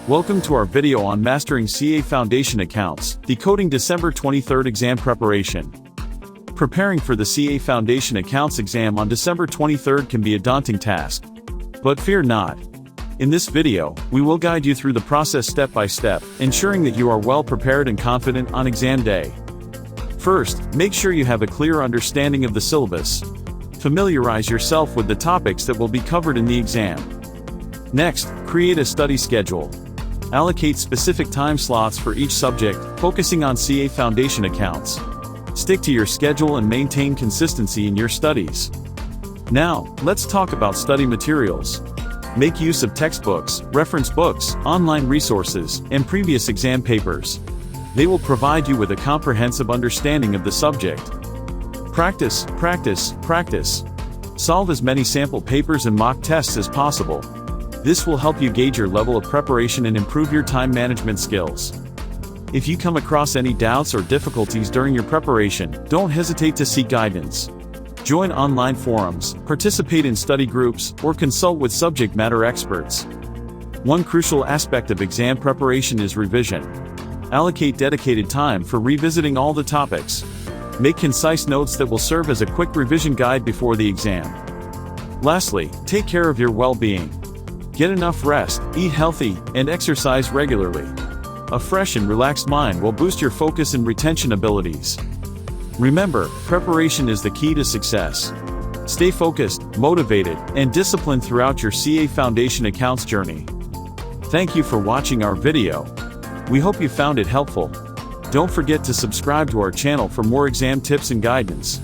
Welcome to our video on Mastering CA Foundation Accounts, Decoding December 23rd Exam Preparation. Preparing for the CA Foundation Accounts exam on December 23rd can be a daunting task. But fear not. In this video, we will guide you through the process step by step, ensuring that you are well prepared and confident on exam day. First, make sure you have a clear understanding of the syllabus. Familiarize yourself with the topics that will be covered in the exam. Next, create a study schedule. Allocate specific time slots for each subject, focusing on CA Foundation accounts. Stick to your schedule and maintain consistency in your studies. Now, let's talk about study materials. Make use of textbooks, reference books, online resources, and previous exam papers. They will provide you with a comprehensive understanding of the subject. Practice, practice, practice. Solve as many sample papers and mock tests as possible. This will help you gauge your level of preparation and improve your time management skills. If you come across any doubts or difficulties during your preparation, don't hesitate to seek guidance. Join online forums, participate in study groups, or consult with subject matter experts. One crucial aspect of exam preparation is revision. Allocate dedicated time for revisiting all the topics. Make concise notes that will serve as a quick revision guide before the exam. Lastly, take care of your well-being. Get enough rest, eat healthy, and exercise regularly. A fresh and relaxed mind will boost your focus and retention abilities. Remember, preparation is the key to success. Stay focused, motivated, and disciplined throughout your CA Foundation accounts journey. Thank you for watching our video. We hope you found it helpful. Don't forget to subscribe to our channel for more exam tips and guidance.